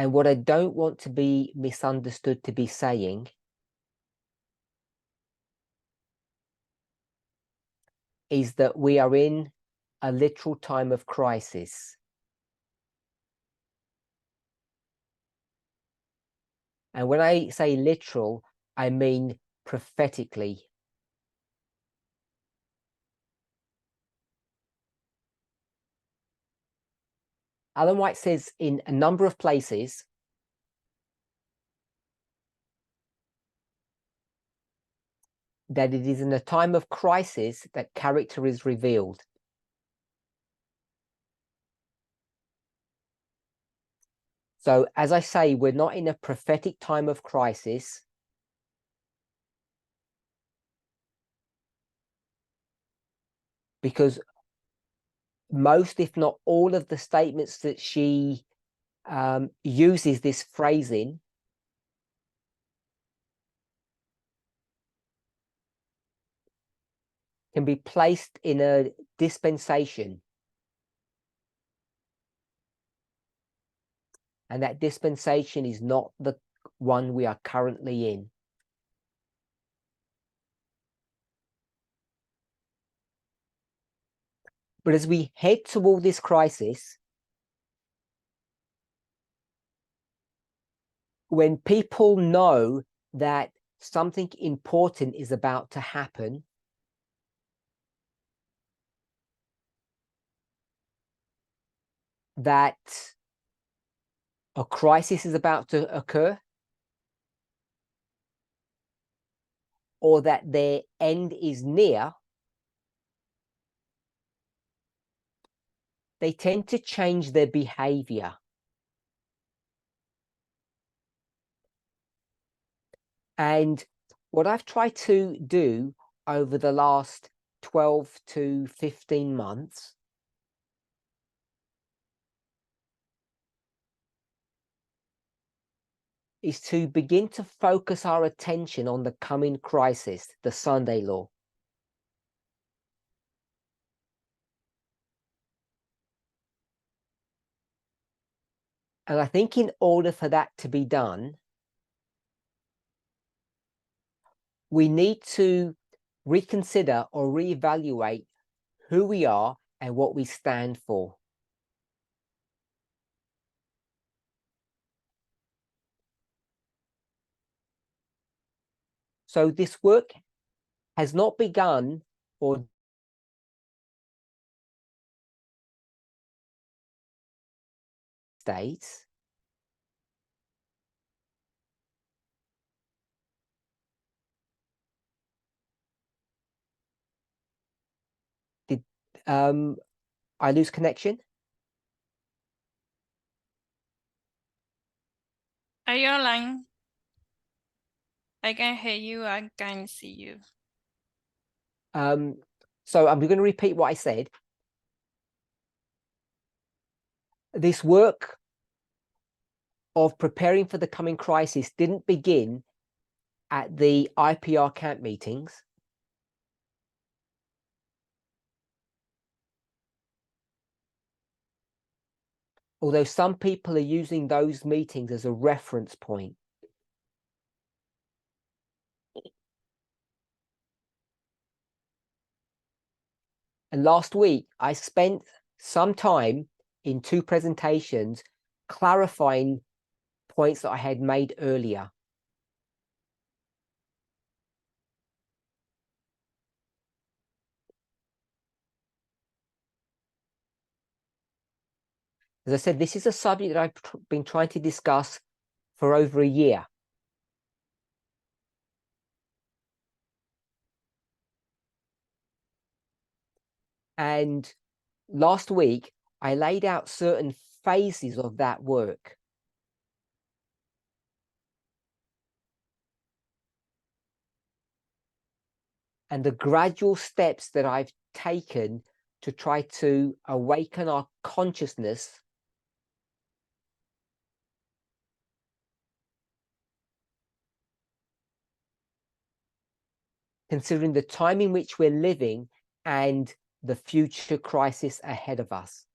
And what I don't want to be misunderstood to be saying is that we are in a literal time of crisis. And when I say literal, I mean prophetically. Ellen White says in a number of places that it is in a time of crisis that character is revealed. So, as I say, we're not in a prophetic time of crisis. Because most, if not all, of the statements that she uses this phrase in can be placed in a dispensation. And that dispensation is not the one we are currently in. But as we head toward this crisis, when people know that something important is about to happen, that a crisis is about to occur, or that their end is near, they tend to change their behavior. And what I've tried to do over the last 12 to 15 months is to begin to focus our attention on the coming crisis, the Sunday law. And I think in order for that to be done, we need to reconsider or reevaluate who we are and what we stand for. So this work has not begun or states. Did I lose connection? Are you online? I can hear you. I can see you. So I'm going to repeat what I said. This work of preparing for the coming crisis didn't begin at the IPR camp meetings. Although some people are using those meetings as a reference point. And last week, I spent some time in 2 presentations clarifying points that I had made earlier. As I said, this is a subject that I've been trying to discuss for over a year. And last week, I laid out certain phases of that work. And the gradual steps that I've taken to try to awaken our consciousness considering the time in which we're living and the future crisis ahead of us.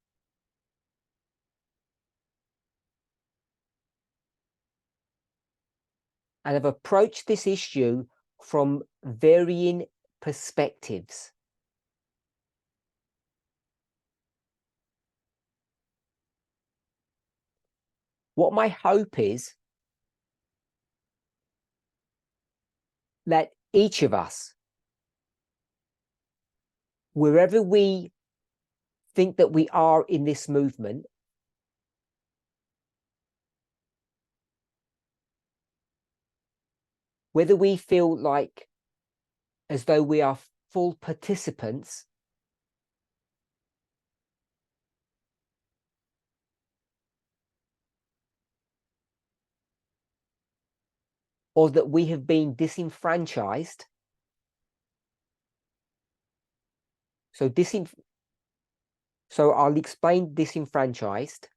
and have approached this issue from varying perspectives. What my hope is that each of us, wherever we think that we are in this movement, whether we feel like as though we are full participants, or that we have been disenfranchised. So I'll explain disenfranchised.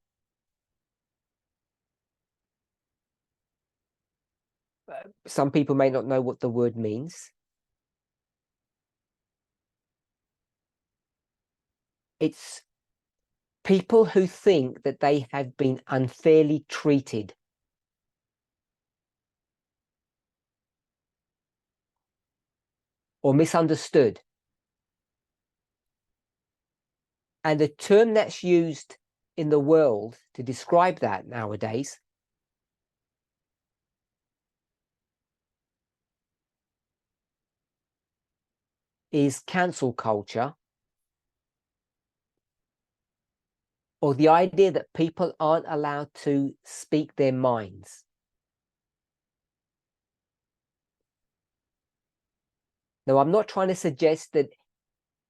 Some people may not know what the word means. It's people who think that they have been unfairly treated. Or misunderstood. And the term that's used in the world to describe that nowadays is cancel culture, or the idea that people aren't allowed to speak their minds. Now, I'm not trying to suggest that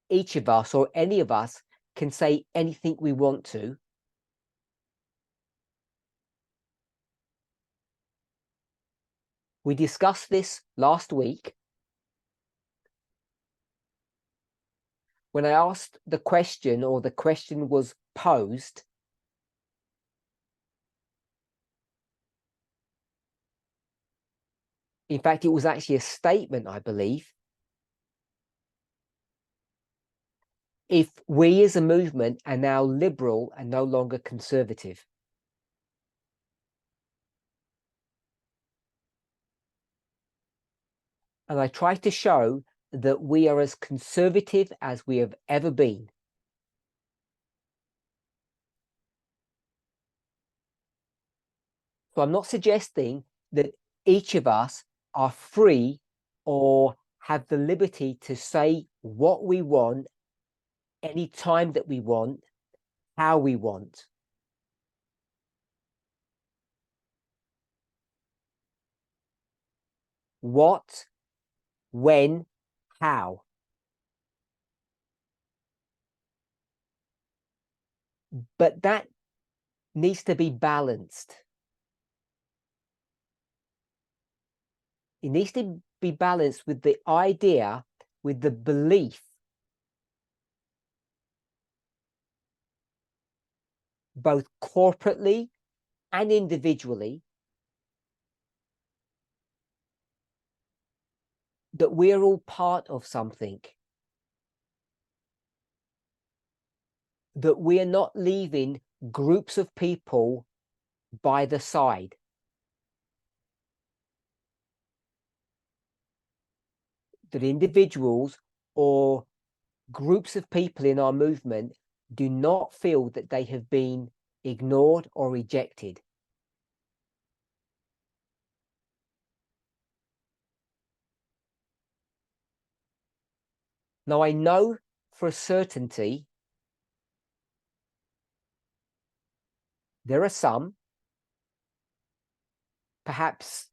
each of us or any of us can say anything we want to. We discussed this last week when I asked the question, or the question was posed, in fact, it was actually a statement, I believe. If we as a movement are now liberal and no longer conservative. And I try to show that we are as conservative as we have ever been. So I'm not suggesting that each of us are free or have the liberty to say what we want, any time that we want, how we want. What, when, how. But that needs to be balanced. It needs to be balanced with the idea, with the belief, both corporately and individually, that we're all part of something. That we are not leaving groups of people by the side. That individuals or groups of people in our movement do not feel that they have been ignored or rejected. Now, I know for a certainty there are some, perhaps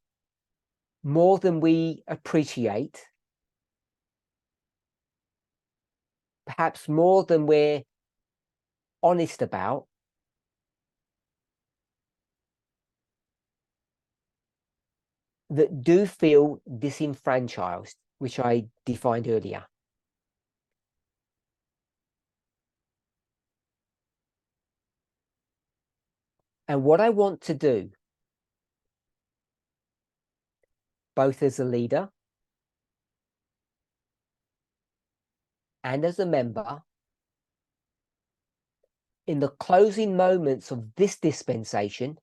more than we appreciate, perhaps more than we're honest about, that do feel disenfranchised, which I defined earlier. And what I want to do, both as a leader and as a member, in the closing moments of this dispensation,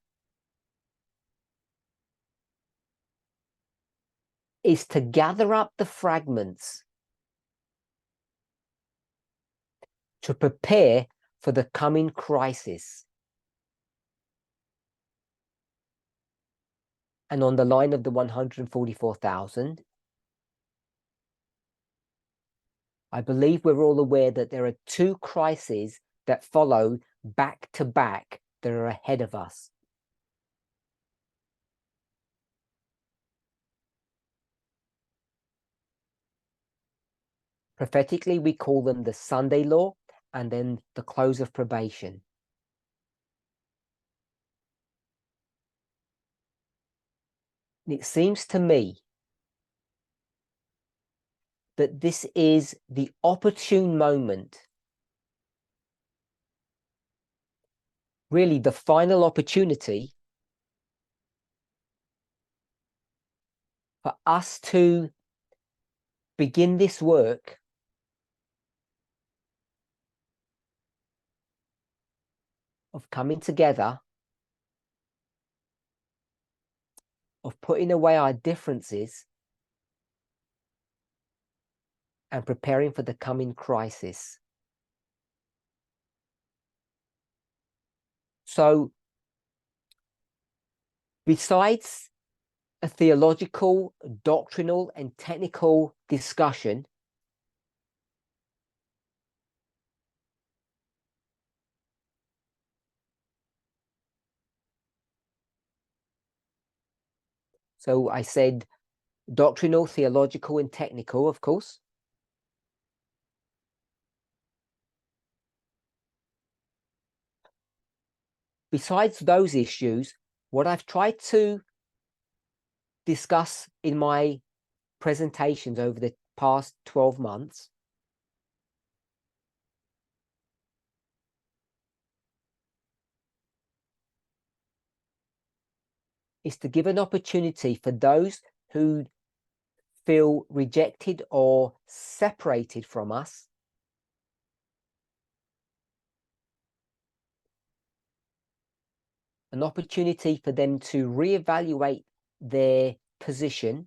is to gather up the fragments to prepare for the coming crisis. And on the line of the 144,000, I believe we're all aware that there are two crises that follow back to back that are ahead of us. Prophetically, we call them the Sunday law and then the close of probation. And it seems to me that this is the opportune moment, really the final opportunity for us to begin this work of coming together, of putting away our differences and preparing for the coming crisis. So, besides a theological, doctrinal, and technical discussion, so I said doctrinal, theological, and technical, of course. Besides those issues, what I've tried to discuss in my presentations over the past 12 months is to give an opportunity for those who feel rejected or separated from us an opportunity for them to reevaluate their position,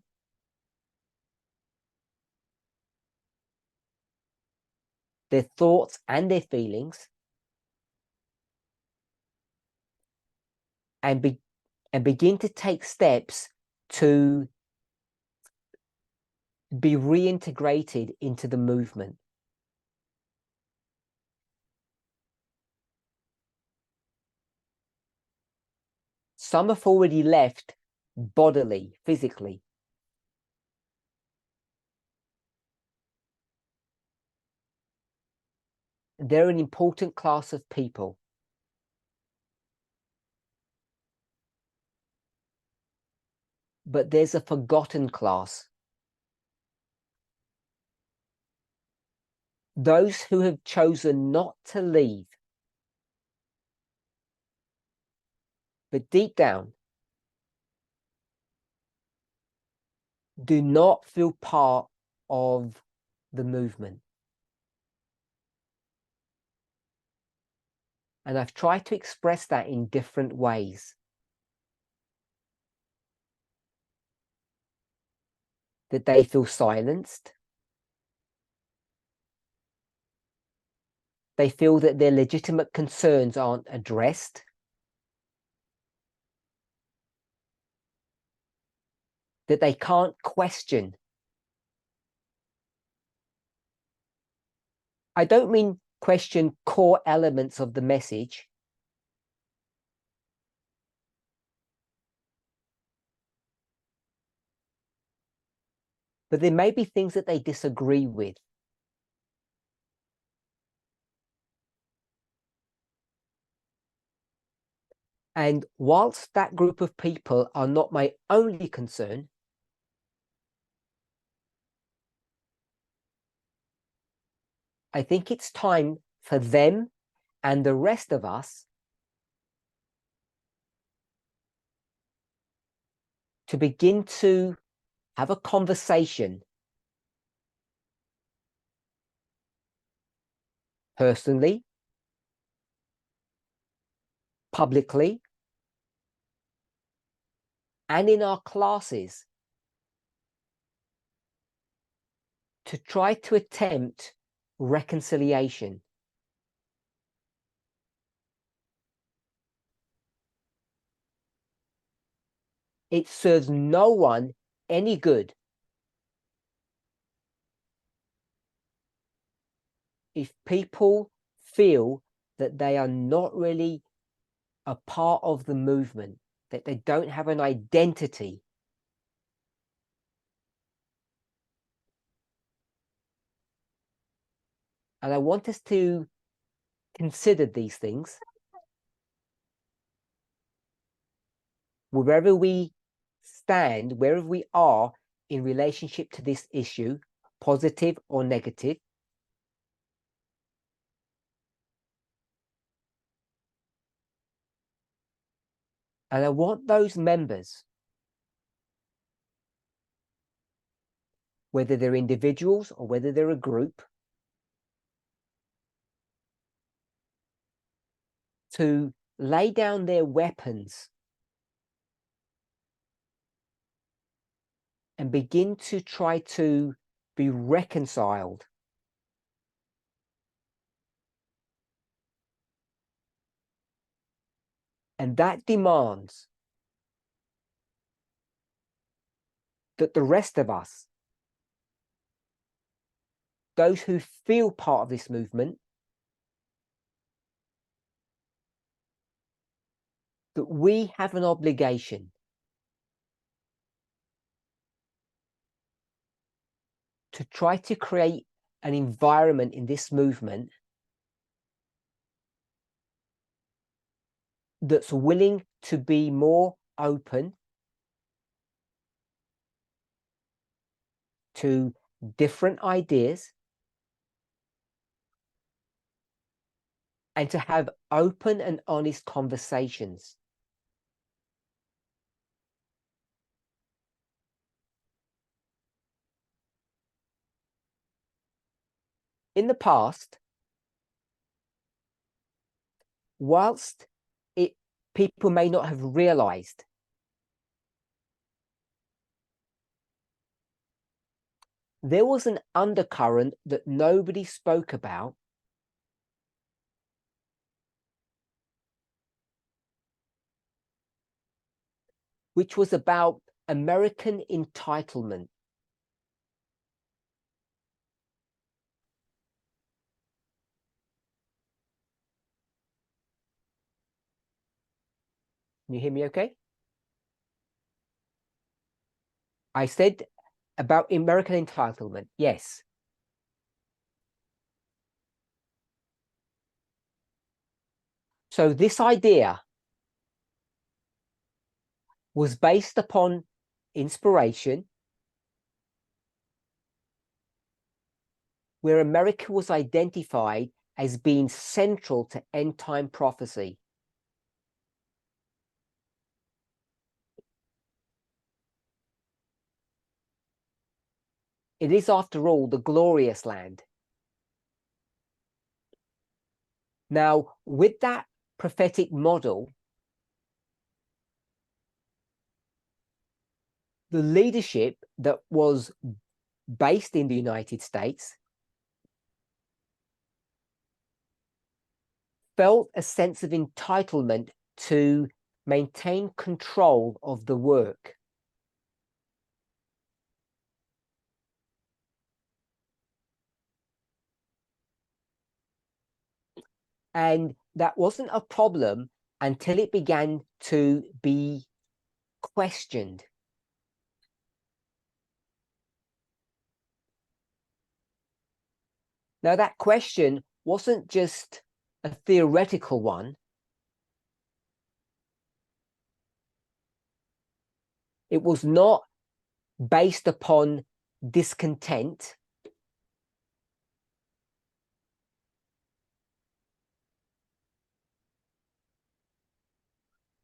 their thoughts and their feelings, and begin to take steps to be reintegrated into the movement. Some have already left bodily, physically. They're an important class of people. But there's a forgotten class. Those who have chosen not to leave. But deep down, do not feel part of the movement. And I've tried to express that in different ways. That they feel silenced. They feel that their legitimate concerns aren't addressed. That they can't question. I don't mean question core elements of the message. But there may be things that they disagree with. And whilst that group of people are not my only concern, I think it's time for them and the rest of us to begin to have a conversation personally, publicly, and in our classes to try to attempt reconciliation. It serves no one any good if people feel that they are not really a part of the movement, that they don't have an identity. And I want us to consider these things wherever we stand, wherever we are in relationship to this issue, positive or negative. And I want those members, whether they're individuals or whether they're a group, to lay down their weapons and begin to try to be reconciled. And that demands that the rest of us, those who feel part of this movement, that we have an obligation to try to create an environment in this movement that's willing to be more open to different ideas and to have open and honest conversations. In the past, whilst people may not have realized there was an undercurrent that nobody spoke about, which was about American entitlement. Can you hear me okay? I said about American entitlement, yes. So this idea was based upon inspiration, where America was identified as being central to end-time prophecy. It is, after all, the glorious land. Now, with that prophetic model, the leadership that was based in the United States felt a sense of entitlement to maintain control of the work. And that wasn't a problem until it began to be questioned. Now, that question wasn't just a theoretical one. It was not based upon discontent.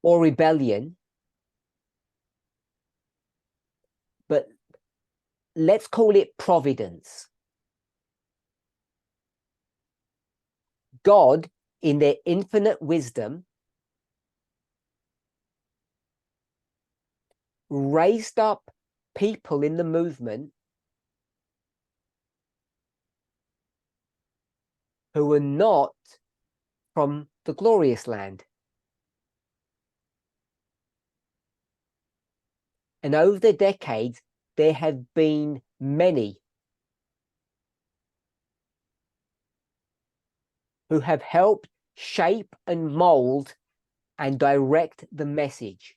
Or rebellion. But let's call it providence. God, in their infinite wisdom, raised up people in the movement who were not from the glorious land. And over the decades, there have been many who have helped shape and mold and direct the message.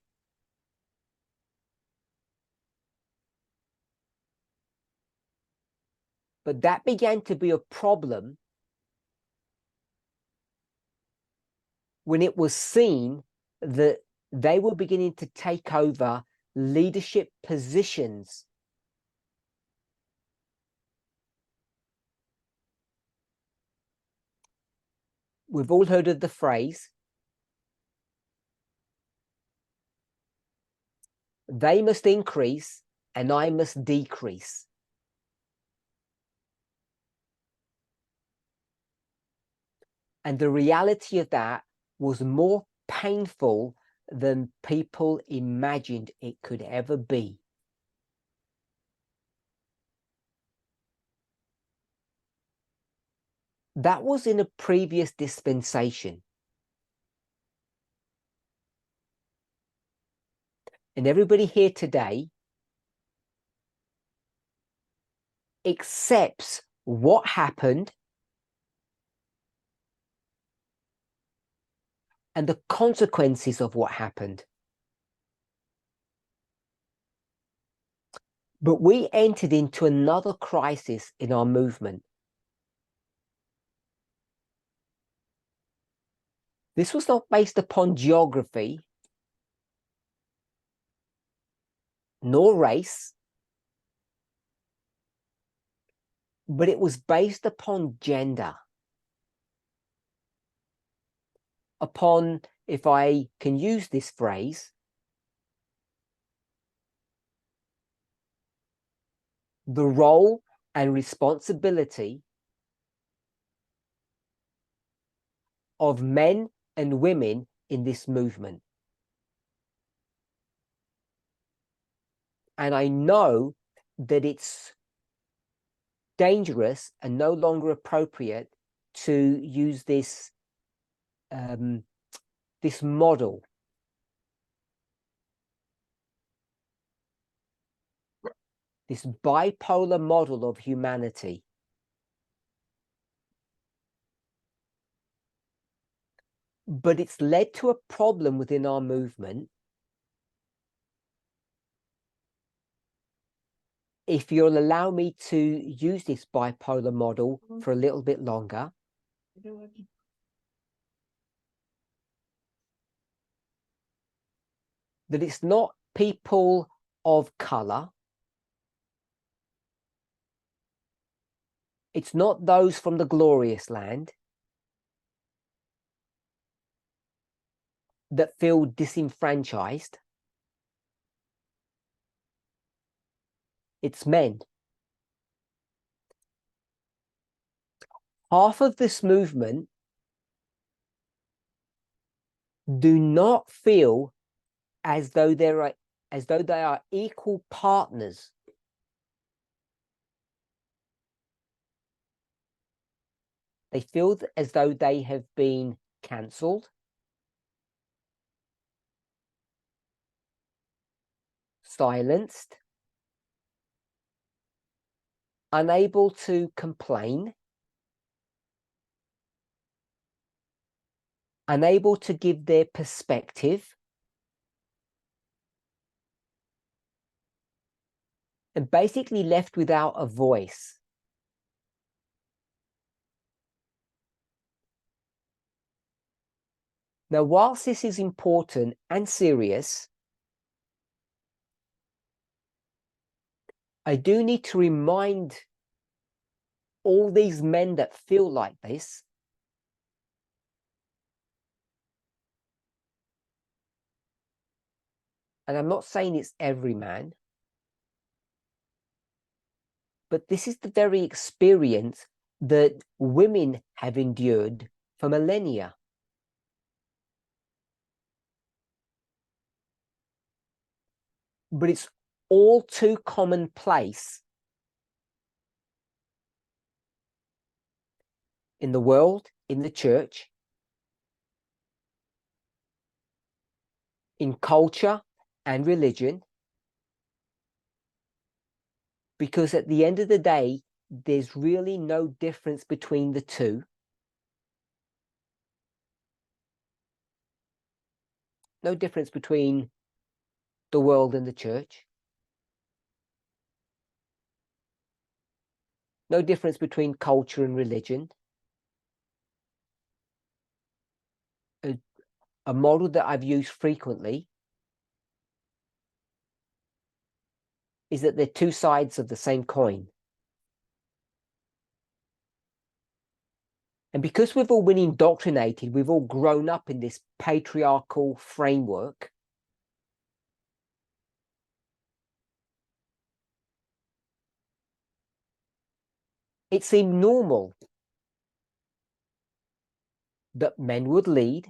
But that began to be a problem when it was seen that they were beginning to take over leadership positions. We've all heard of the phrase, they must increase and I must decrease. And the reality of that was more painful than people imagined it could ever be. That was in a previous dispensation. And everybody here today accepts what happened and the consequences of what happened. But we entered into another crisis in our movement. This was not based upon geography, nor race, but it was based upon gender. Upon, if I can use this phrase, the role and responsibility of men and women in this movement. And I know that it's dangerous and no longer appropriate to use this this model. This bipolar model of humanity. But it's led to a problem within our movement. If you'll allow me to use this bipolar model for a little bit longer. That it's not people of color. It's not those from the glorious land that feel disenfranchised. It's men. Half of this movement do not feel as though they are equal partners. They feel as though they have been cancelled, silenced, unable to complain, unable to give their perspective, and basically left without a voice. Now, whilst this is important and serious, I do need to remind all these men that feel like this and I'm not saying it's every man, but this is the very experience that women have endured for millennia. But it's all too commonplace in the world, in the church, in culture and religion, because at the end of the day, there's really no difference between the two. No difference between the world and the church. No difference between culture and religion. A model that I've used frequently is that they're two sides of the same coin. And because we've all been indoctrinated, we've all grown up in this patriarchal framework, it seemed normal that men would lead,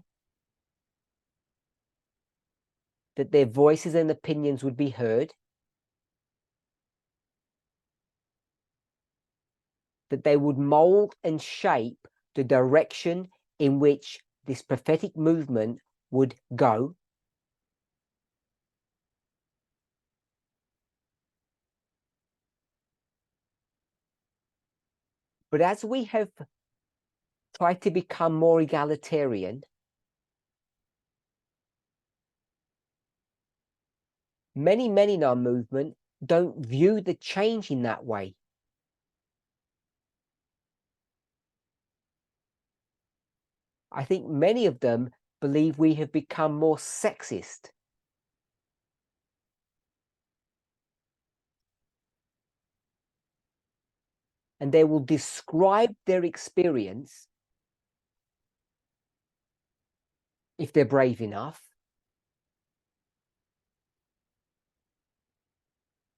that their voices and opinions would be heard, that they would mold and shape the direction in which this prophetic movement would go. But as we have tried to become more egalitarian, many men in our movement don't view the change in that way. I think many of them believe we have become more sexist. And they will describe their experience, if they're brave enough,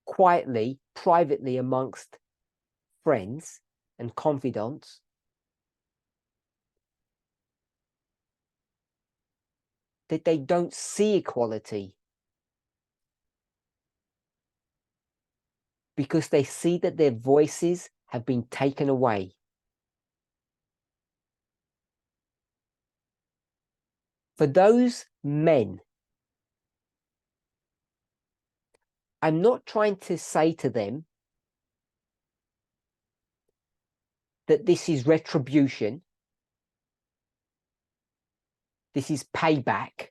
quietly, privately amongst friends and confidants, that they don't see equality because they see that their voices have been taken away. For those men, I'm not trying to say to them that this is retribution, this is payback.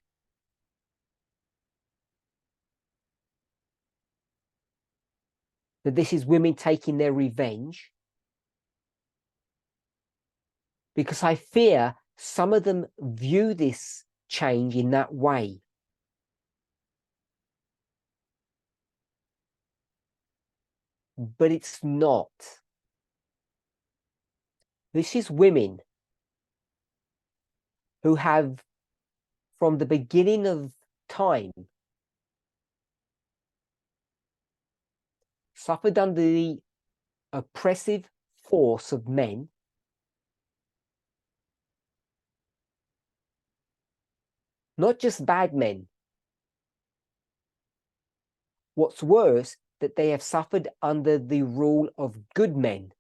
That this is women taking their revenge. Because I fear some of them view this change in that way. But it's not. This is women who have, from the beginning of time, suffered under the oppressive force of men, not just bad men. What's worse, that they have suffered under the rule of good men.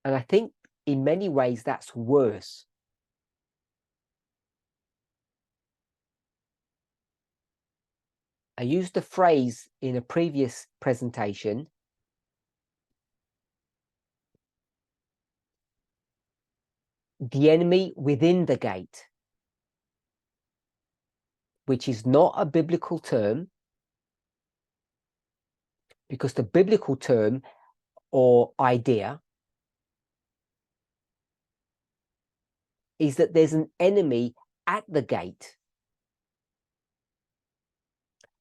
And I think in many ways that's worse. I used the phrase in a previous presentation, the enemy within the gate, which is not a biblical term, because the biblical term or idea is that there's an enemy at the gate,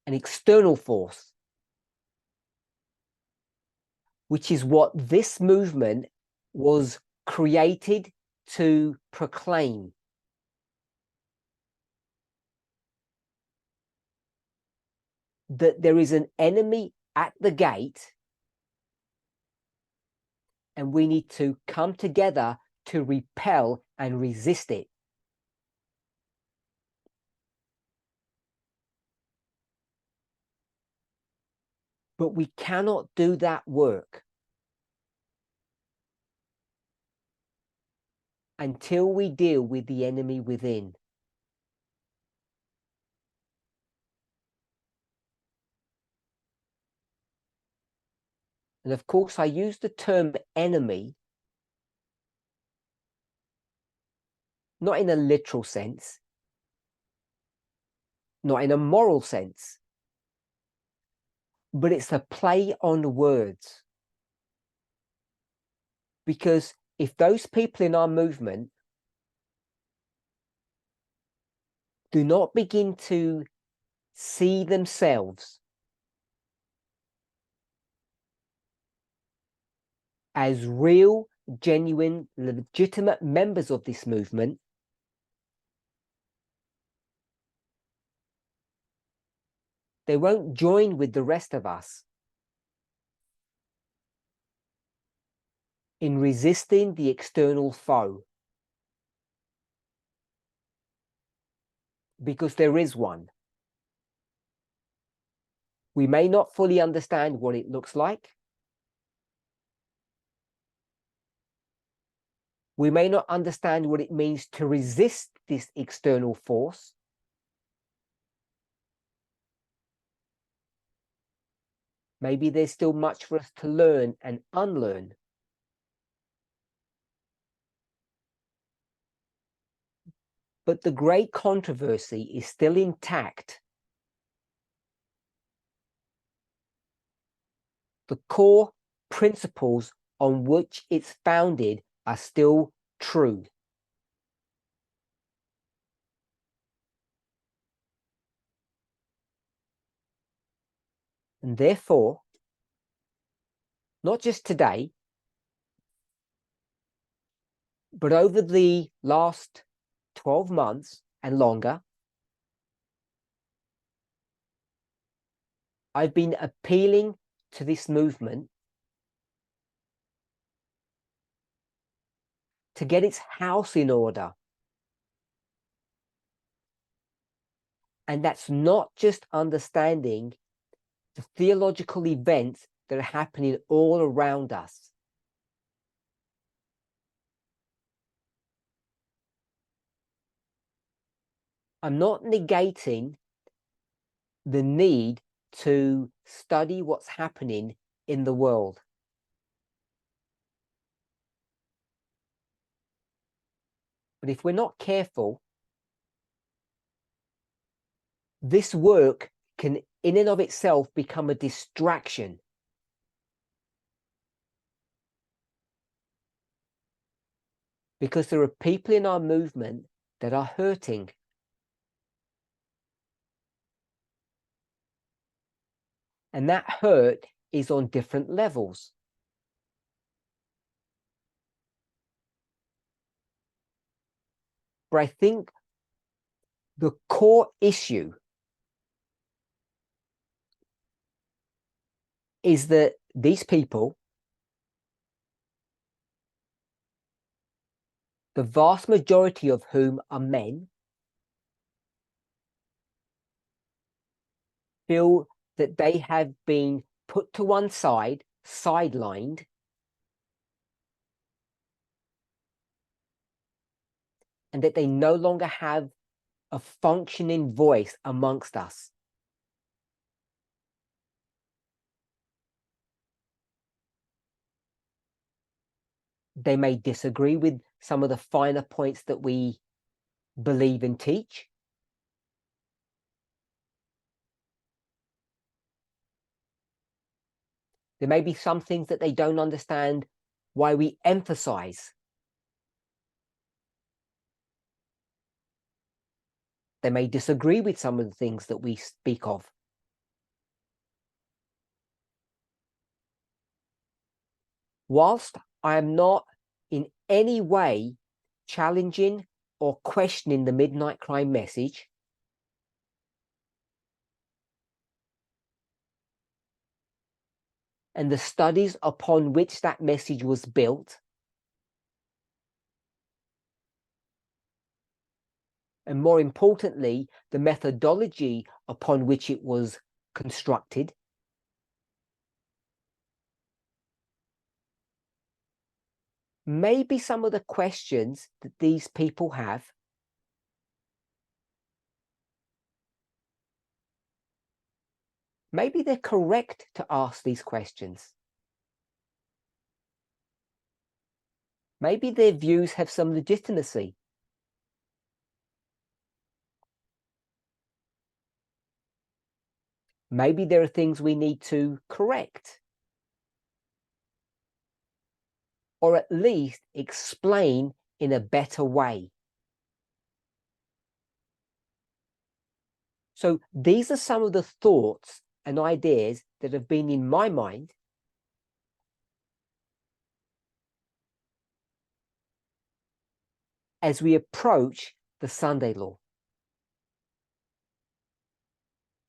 an external force, which is what this movement was created to proclaim. That there is an enemy at the gate, and we need to come together to repel and resist it. But we cannot do that work until we deal with the enemy within. And of course, I use the term enemy not in a literal sense, not in a moral sense, but it's a play on words. Because if those people in our movement do not begin to see themselves as real, genuine, legitimate members of this movement, they won't join with the rest of us in resisting the external foe. Because there is one. We may not fully understand what it looks like. We may not understand what it means to resist this external force. Maybe there's still much for us to learn and unlearn. But the great controversy is still intact. The core principles on which it's founded are still true. And therefore, not just today, but over the last 12 months and longer, I've been appealing to this movement to get its house in order. And that's not just understanding the theological events that are happening all around us. I'm not negating the need to study what's happening in the world. But if we're not careful, this work can, in and of itself, become a distraction. Because there are people in our movement that are hurting. And that hurt is on different levels. But I think the core issue is that these people, the vast majority of whom are men, feel that they have been put to one side, sidelined, and that they no longer have a functioning voice amongst us. They may disagree with some of the finer points that we believe and teach. There may be some things that they don't understand why we emphasize. They may disagree with some of the things that we speak of. Whilst I am not in any way challenging or questioning the midnight cry message, and the studies upon which that message was built, and more importantly, the methodology upon which it was constructed, maybe some of the questions that these people have maybe they're correct to ask these questions. Maybe their views have some legitimacy. Maybe there are things we need to correct, or at least explain in a better way. So these are some of the thoughts and ideas that have been in my mind as we approach the Sunday law,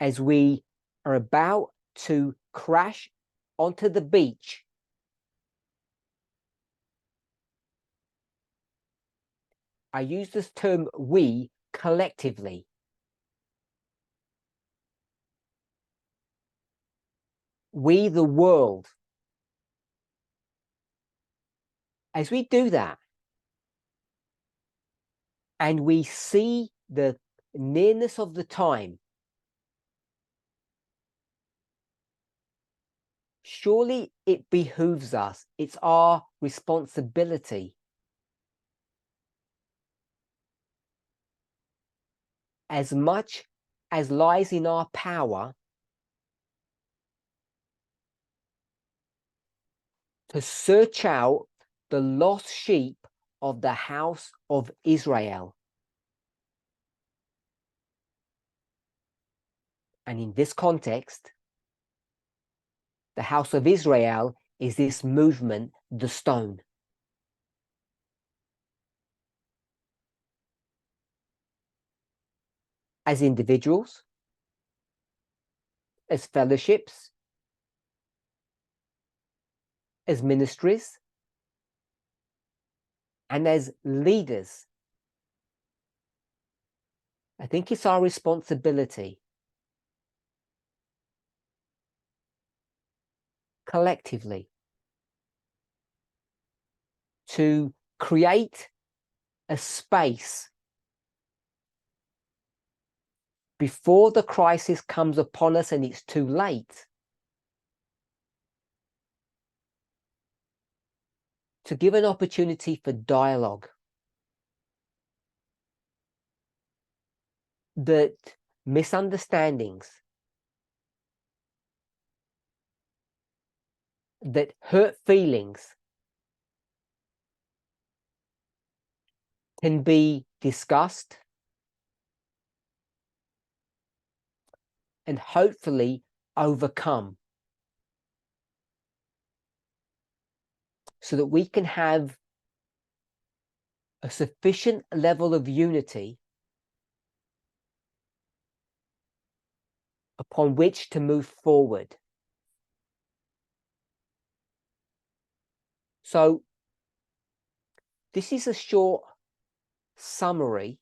as we are about to crash onto the beach. I use this term we collectively. We, the world. As we do that, and we see the nearness of the time, surely it behooves us, it's our responsibility as much as lies in our power to search out the lost sheep of the house of Israel. And in this context, the house of Israel is this movement, the stone. As individuals, as fellowships, as ministries, and as leaders, I think it's our responsibility collectively to create a space before the crisis comes upon us and it's too late, to give an opportunity for dialogue, that misunderstandings, that hurt feelings can be discussed and hopefully overcome, so that we can have a sufficient level of unity upon which to move forward. So this is a short summary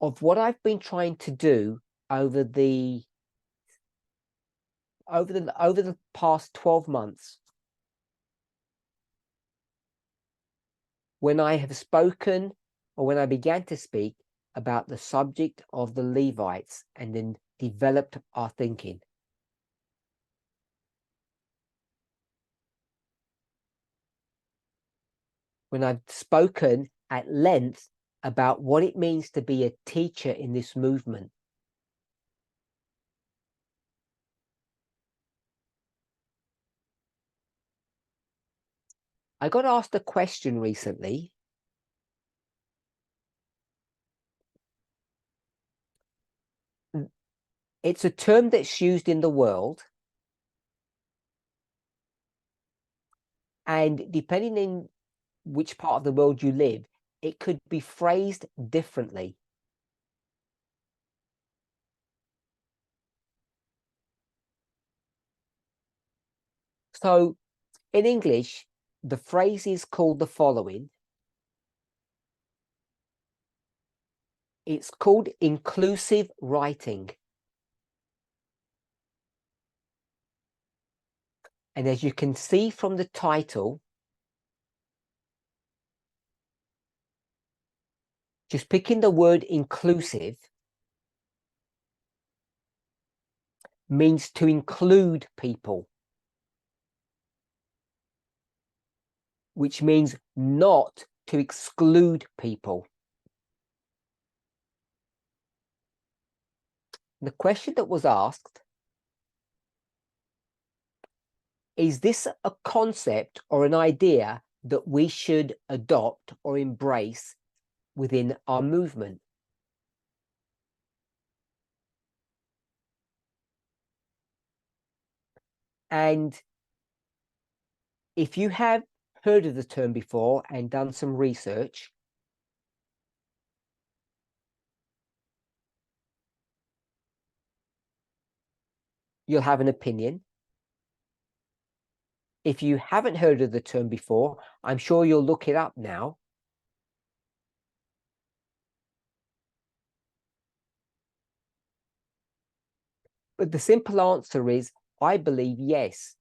of what I've been trying to do over the past 12 months, when I have spoken, or when I began to speak about the subject of the Levites and then developed our thinking. When I've spoken at length about what it means to be a teacher in this movement. I got asked a question recently. It's a term that's used in the world, and depending on which part of the world you live, it could be phrased differently. So in English, the phrase is called the following. It's called inclusive writing. And as you can see from the title, just picking the word inclusive means to include people, which means not to exclude people. The question that was asked, is this a concept or an idea that we should adopt or embrace within our movement? And if you have heard of the term before and done some research, you'll have an opinion. If you haven't heard of the term before, I'm sure you'll look it up now. But the simple answer is, I believe yes.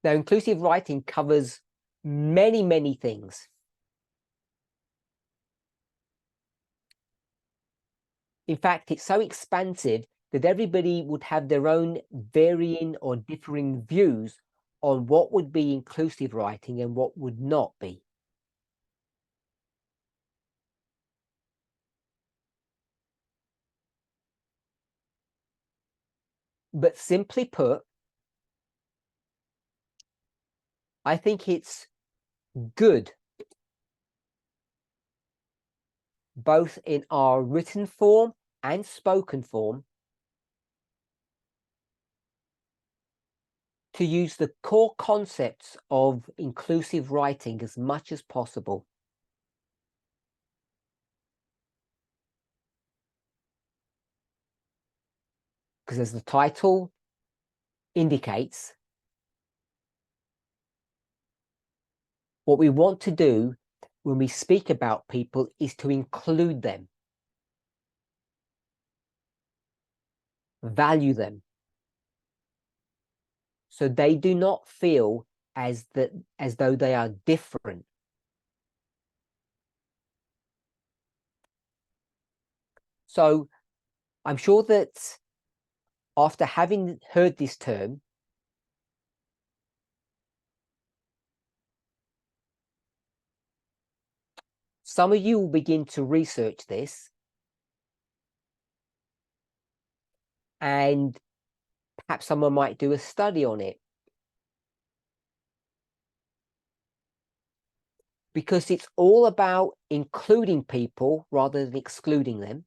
Now, inclusive writing covers many, many things. In fact, it's so expansive that everybody would have their own varying or differing views on what would be inclusive writing and what would not be. But simply put, I think it's good, both in our written form and spoken form, to use the core concepts of inclusive writing as much as possible. Because as the title indicates, what we want to do when we speak about people is to include them, value them, so they do not feel as though they are different. So I'm sure that after having heard this term, some of you will begin to research this, and perhaps someone might do a study on it, because it's all about including people rather than excluding them.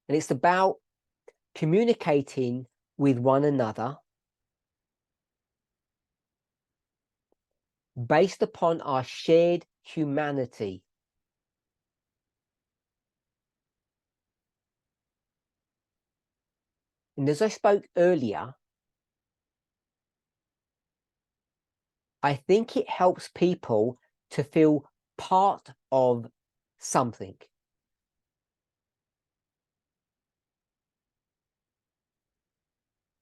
And it's about communicating with one another based upon our shared humanity. And as I spoke earlier, I think it helps people to feel part of something.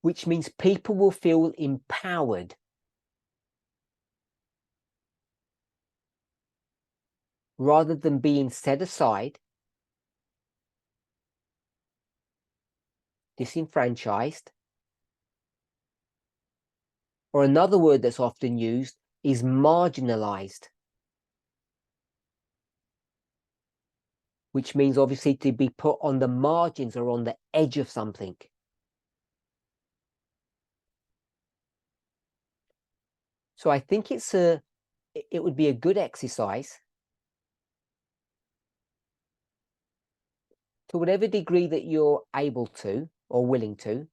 Which means people will feel empowered. Rather than being set aside, disenfranchised, or another word that's often used is marginalized, which means obviously to be put on the margins or on the edge of something. So I think it would be a good exercise, to whatever degree that you're able to or willing to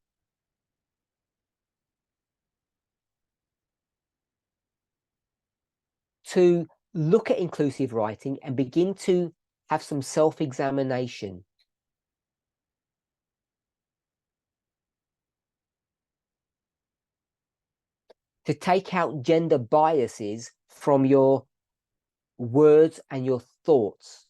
look at inclusive writing and begin to have some self-examination. To take out gender biases from your words and your thoughts.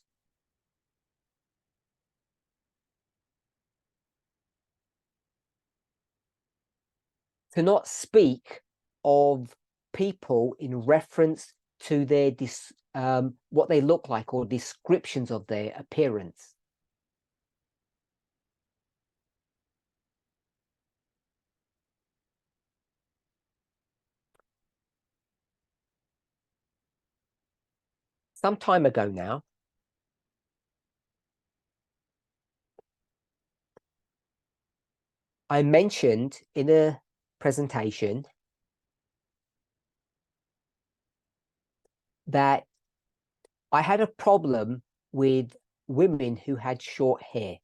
to not speak of people in reference to their what they look like or descriptions of their appearance. Some time ago now, I mentioned in a presentation that I had a problem with women who had short hair.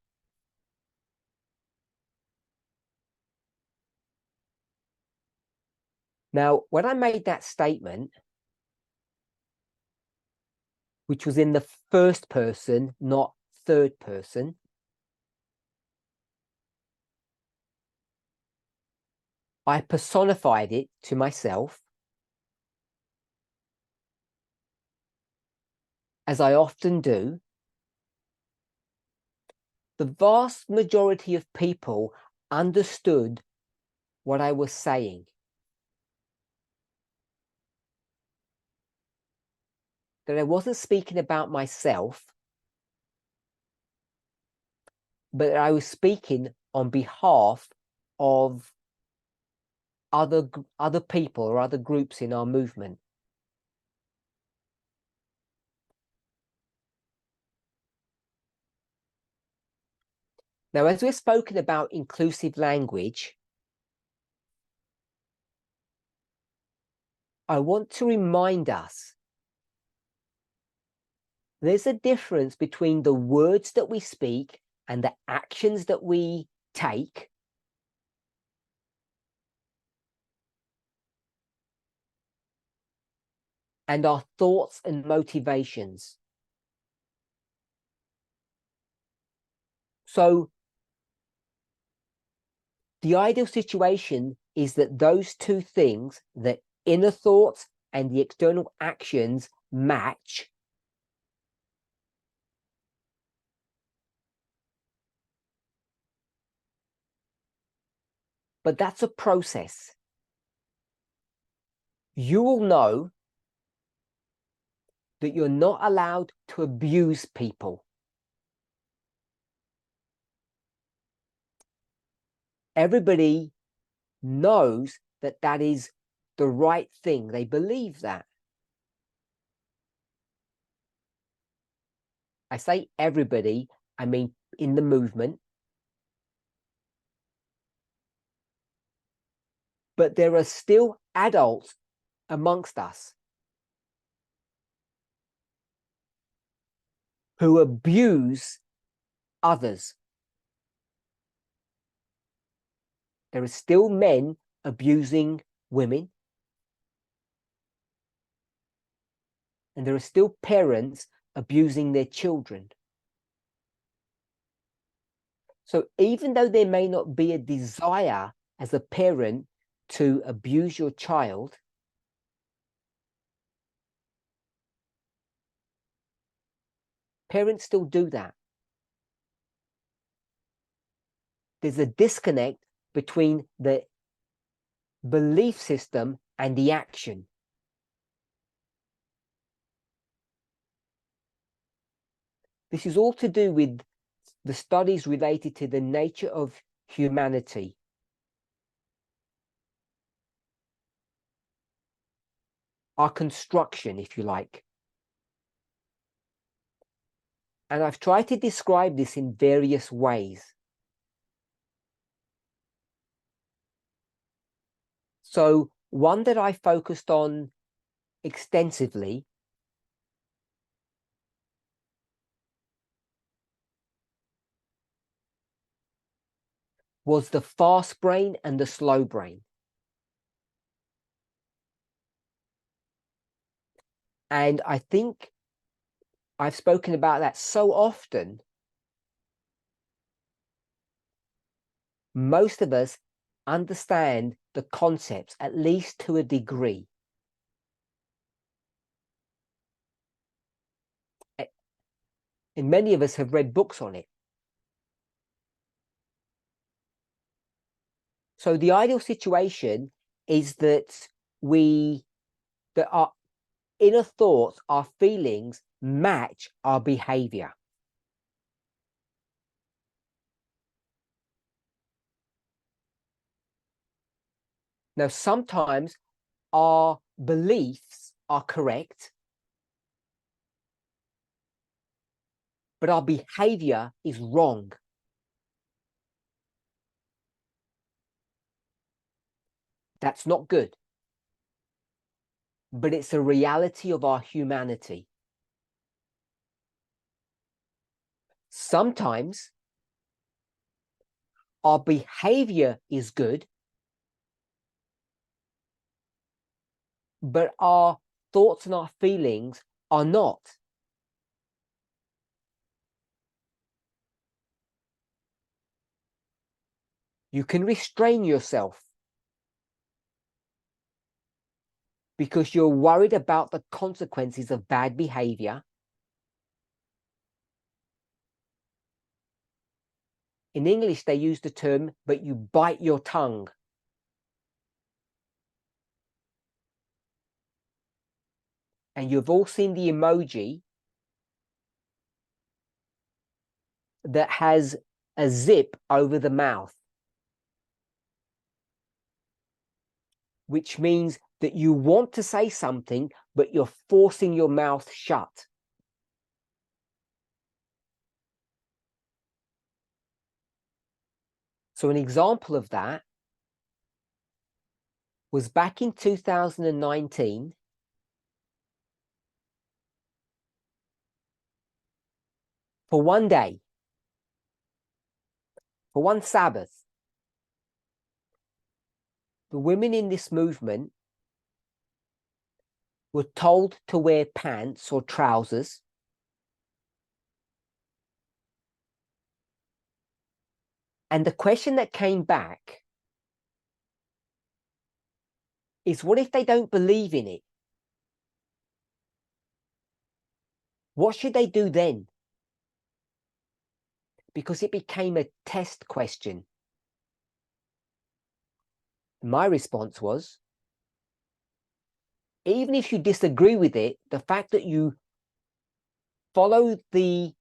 Now, when I made that statement, which was in the first person, not third person, I personified it to myself, as I often do. The vast majority of people understood what I was saying. That I wasn't speaking about myself, but I was speaking on behalf of other people or other groups in our movement. Now, as we've spoken about inclusive language, I want to remind us there's a difference between the words that we speak and the actions that we take, and our thoughts and motivations. So the ideal situation is that those two things, the inner thoughts and the external actions, match. But that's a process. You will know that you're not allowed to abuse people. Everybody knows that that is the right thing. They believe that. I say everybody, I mean in the movement. But there are still adults amongst us who abuse others. There are still men abusing women. And there are still parents abusing their children. So even though there may not be a desire as a parent to abuse your child, parents still do that. There's a disconnect between the belief system and the action. This is all to do with the studies related to the nature of humanity. Our construction, if you like. And I've tried to describe this in various ways. So one that I focused on extensively was the fast brain and the slow brain. And I think I've spoken about that so often. Most of us understand the concepts, at least to a degree. And many of us have read books on it. So the ideal situation is that our inner thoughts, our feelings match our behavior. Now, sometimes our beliefs are correct, but our behavior is wrong. That's not good. But it's a reality of our humanity. Sometimes our behavior is good, but our thoughts and our feelings are not. You can restrain yourself because you're worried about the consequences of bad behavior. In English, they use the term, but you bite your tongue. And you've all seen the emoji that has a zip over the mouth, which means that you want to say something, but you're forcing your mouth shut. So an example of that was back in 2019. For one day, for one Sabbath, the women in this movement were told to wear pants or trousers, and the question that came back is, what if they don't believe in it? What should they do then? Because it became a test question. My response was, even if you disagree with it, the fact that you follow the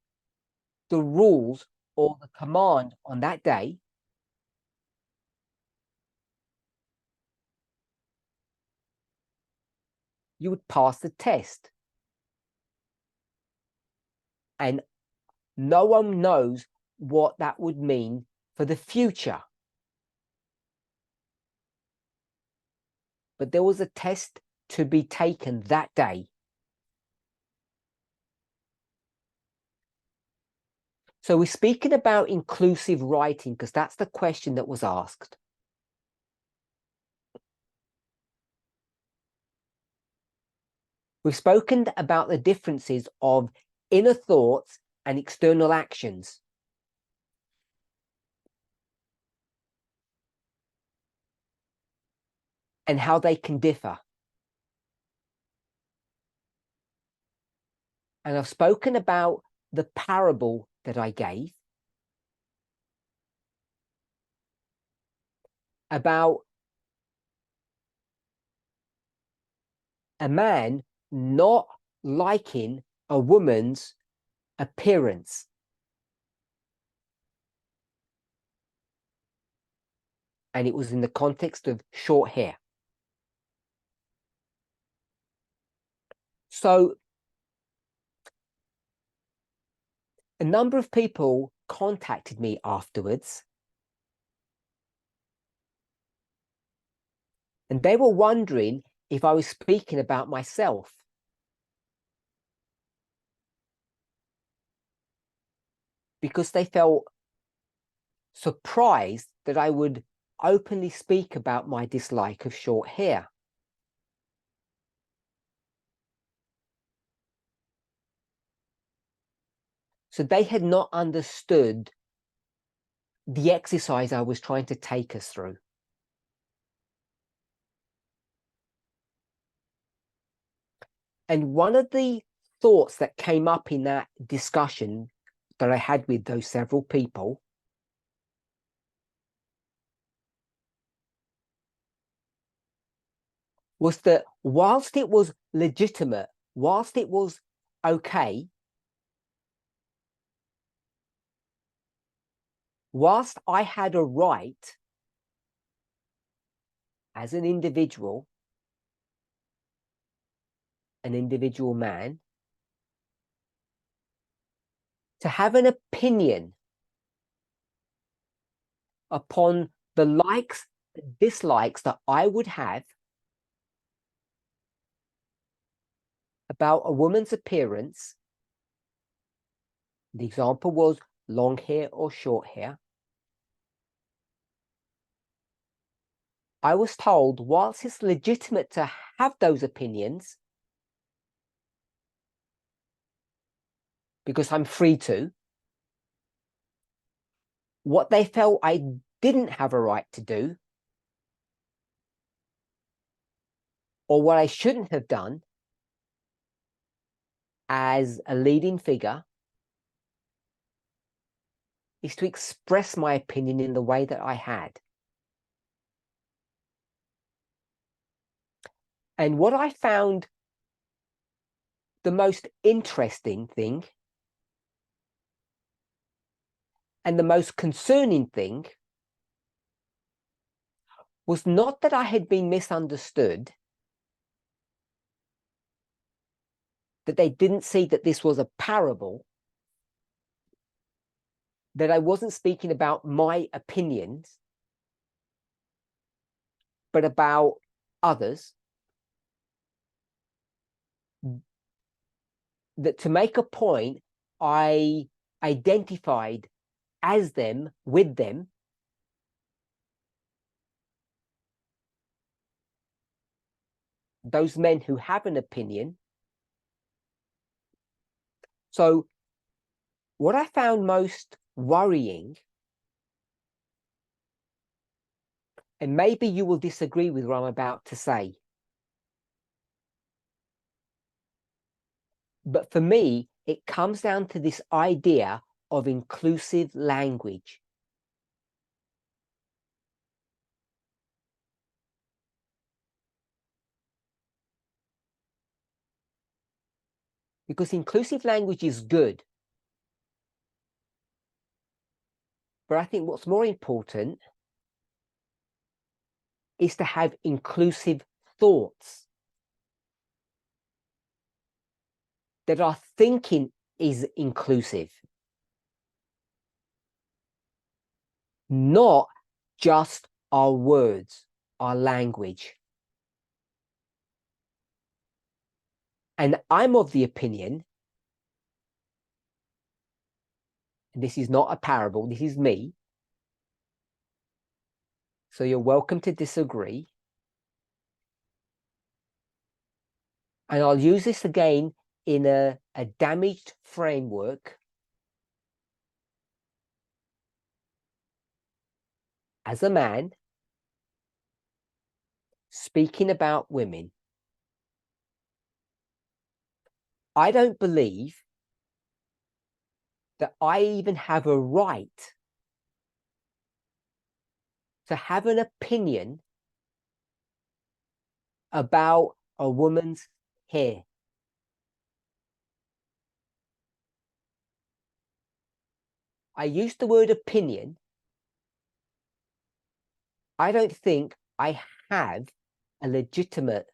rules or the command on that day, you would pass the test. And no one knows what that would mean for the future. But there was a test to be taken that day. So we're speaking about inclusive writing because that's the question that was asked. We've spoken about the differences of inner thoughts and external actions. And how they can differ. And I've spoken about the parable that I gave about a man not liking a woman's appearance. And it was in the context of short hair. So a number of people contacted me afterwards, and they were wondering if I was speaking about myself. Because they felt surprised that I would openly speak about my dislike of short hair. So they had not understood the exercise I was trying to take us through. And one of the thoughts that came up in that discussion that I had with those several people was that whilst it was legitimate, whilst it was okay, whilst I had a right as an individual man, to have an opinion upon the likes and dislikes that I would have about a woman's appearance. The example was long hair or short hair. I was told, whilst it's legitimate to have those opinions, because I'm free to, what they felt I didn't have a right to do, or what I shouldn't have done as a leading figure, is to express my opinion in the way that I had. And what I found the most interesting thing and the most concerning thing was not that I had been misunderstood, that they didn't see that this was a parable, that I wasn't speaking about my opinions, but about others, that to make a point, I identified as them, with them, those men who have an opinion. So what I found most worrying, and maybe you will disagree with what I'm about to say, but for me, it comes down to this idea of inclusive language. Because inclusive language is good. But I think what's more important is to have inclusive thoughts, that our thinking is inclusive, not just our words, our language. And I'm of the opinion, and this is not a parable, this is me, so you're welcome to disagree. And I'll use this again in a damaged framework. As a man speaking about women, I don't believe that I even have a right to have an opinion about a woman's hair. I use the word opinion. I don't think I have a legitimate,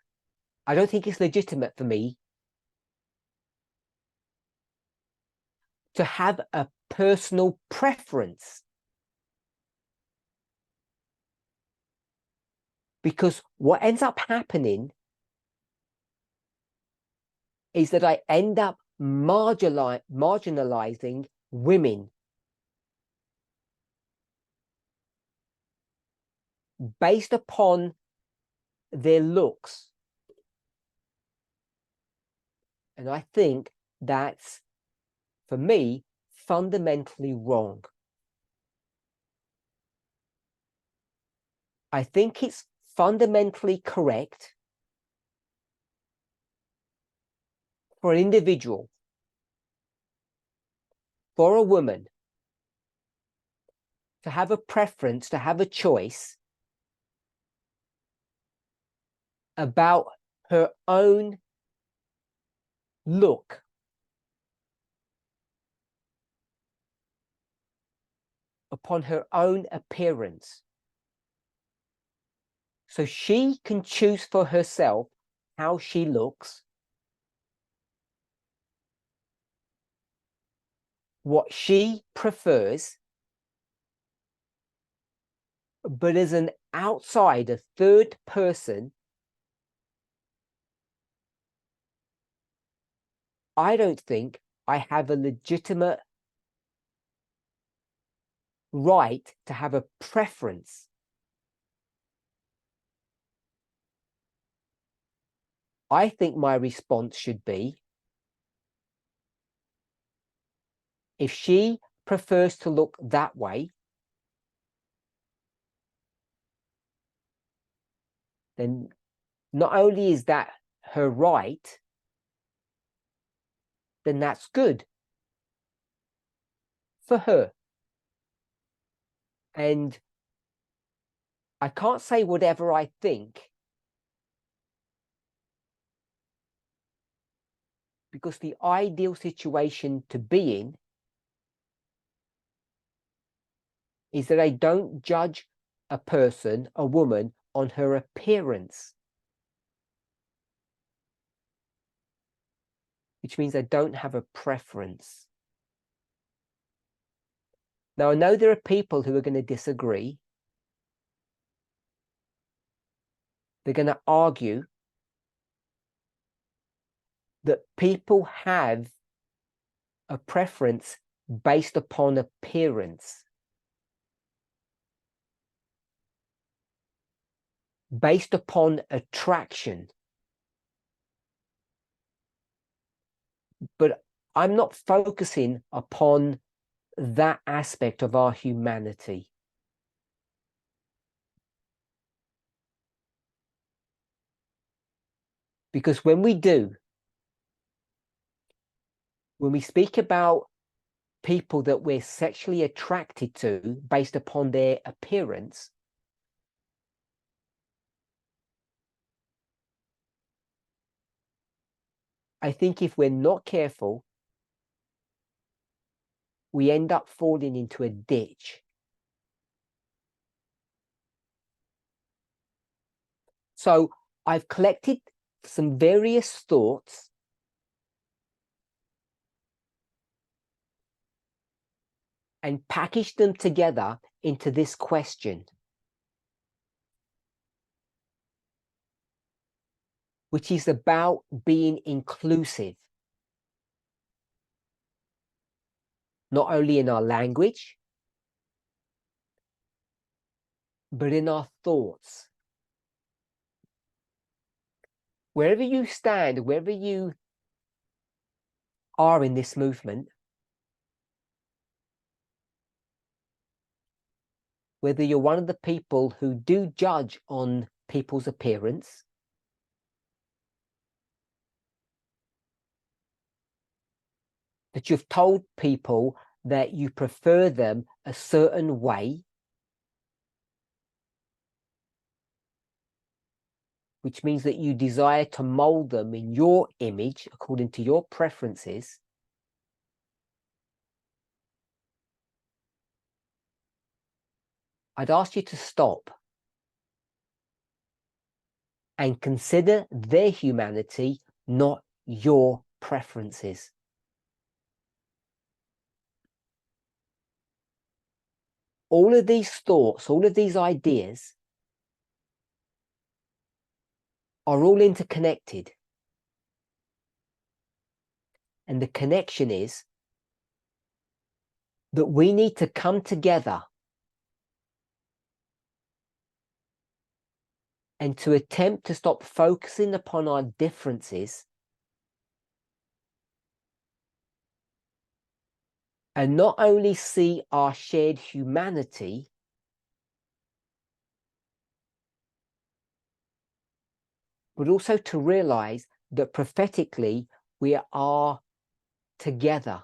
I don't think it's legitimate for me to have a personal preference. Because what ends up happening is that I end up marginalizing women based upon their looks. And I think that's, for me, fundamentally wrong. I think it's fundamentally correct for an individual, for a woman, to have a preference, to have a choice about her own look, upon her own appearance. So she can choose for herself how she looks, what she prefers, but as an outsider, third person, I don't think I have a legitimate right to have a preference. I think my response should be, if she prefers to look that way, then not only is that her right, then that's good for her. And I can't say whatever I think, because the ideal situation to be in is that I don't judge a person, a woman, on her appearance, which means I don't have a preference. Now, I know there are people who are going to disagree. They're going to argue that people have a preference based upon appearance, based upon attraction. But I'm not focusing upon that aspect of our humanity. Because when we do, when we speak about people that we're sexually attracted to based upon their appearance, I think if we're not careful, we end up falling into a ditch. So I've collected some various thoughts and packaged them together into this question, which is about being inclusive, not only in our language, but in our thoughts. Wherever you stand, wherever you are in this movement, whether you're one of the people who do judge on people's appearance, that you've told people that you prefer them a certain way, which means that you desire to mold them in your image according to your preferences, I'd ask you to stop and consider their humanity, not your preferences. All of these thoughts, all of these ideas are all interconnected. And the connection is that we need to come together and to attempt to stop focusing upon our differences and not only see our shared humanity, but also to realize that prophetically we are together,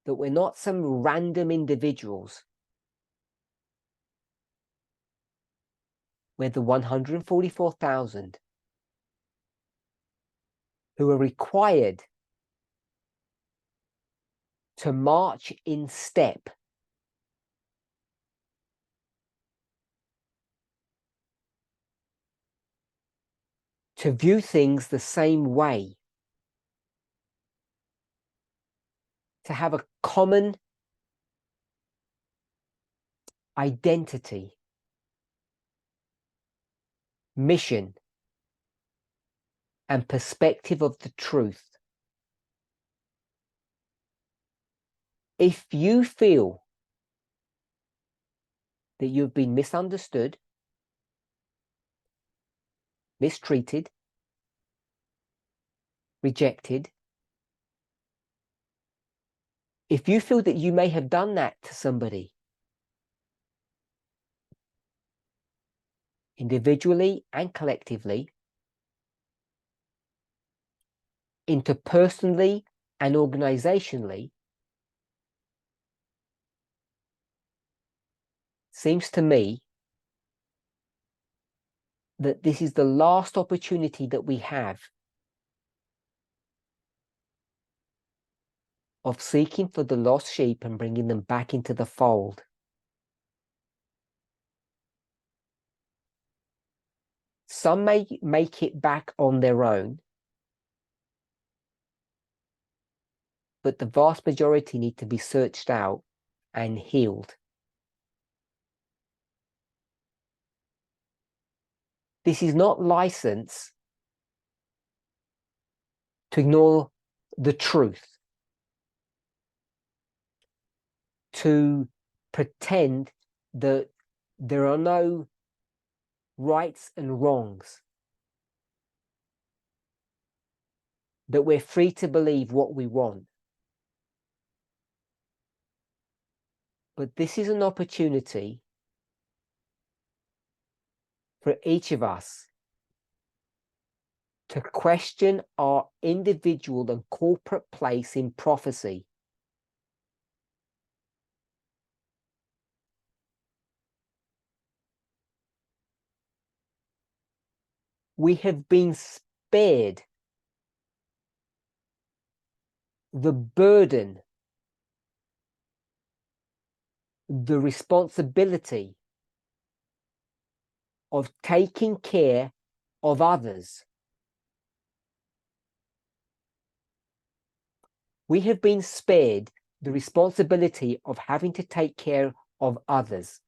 that we're not some random individuals, we're the 144,000 who are required to march in step to view things the same way, to have a common identity, mission, and perspective of the truth. If you feel that you've been misunderstood, mistreated, rejected, if you feel that you may have done that to somebody, individually and collectively, interpersonally and organizationally, seems to me that this is the last opportunity that we have of seeking for the lost sheep and bringing them back into the fold. Some may make it back on their own, but the vast majority need to be searched out and healed. This is not license to ignore the truth, to pretend that there are no rights and wrongs, that we're free to believe what we want. But this is an opportunity for each of us to question our individual and corporate place in prophecy. We have been spared the burden, the responsibility of taking care of others. We have been spared the responsibility of having to take care of others.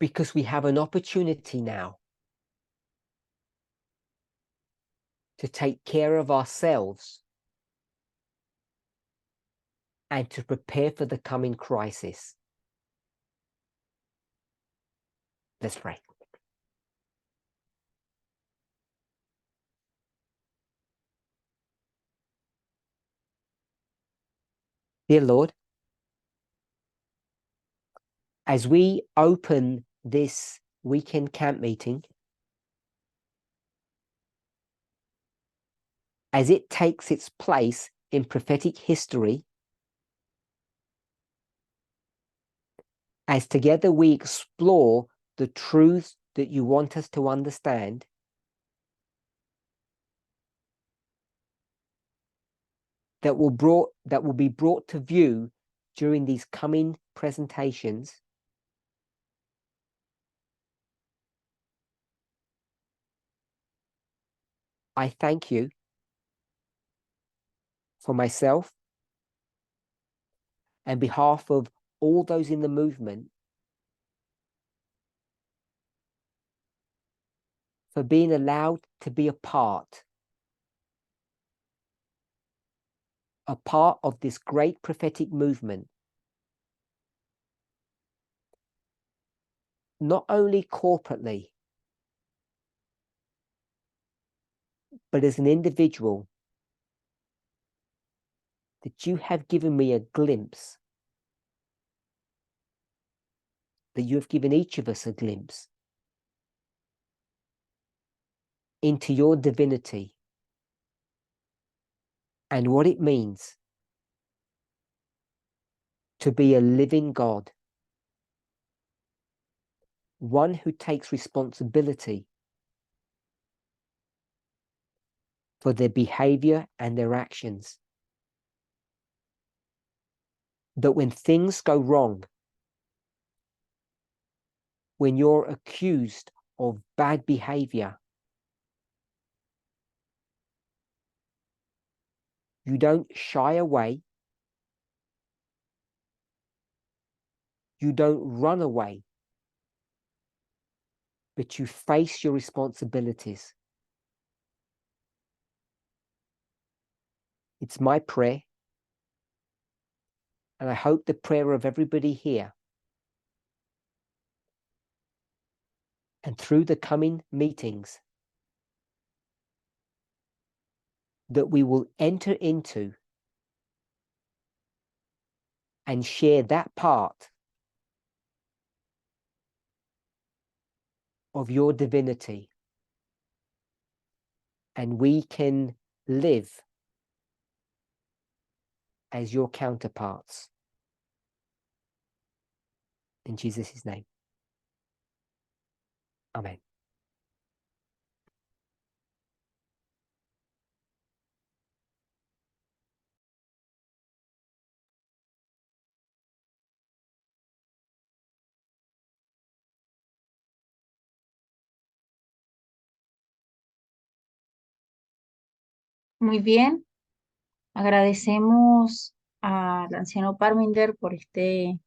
Because we have an opportunity now to take care of ourselves and to prepare for the coming crisis. Let's pray. Dear Lord, as we open this weekend camp meeting, as it takes its place in prophetic history, as together we explore the truths that you want us to understand, that will be brought to view during these coming presentations, I thank you for myself and behalf of all those in the movement for being allowed to be a part of this great prophetic movement, not only corporately, but as an individual, that you have given me a glimpse, that you have given each of us a glimpse into your divinity and what it means to be a living God, one who takes responsibility for their behavior and their actions. That when things go wrong, when you're accused of bad behavior, you don't shy away, you don't run away, but you face your responsibilities. It's my prayer, and I hope the prayer of everybody here, and through the coming meetings, that we will enter into and share that part of your divinity, and we can live as your counterparts. In Jesus' name. Amen. Muy bien, agradecemos al anciano Parminder por este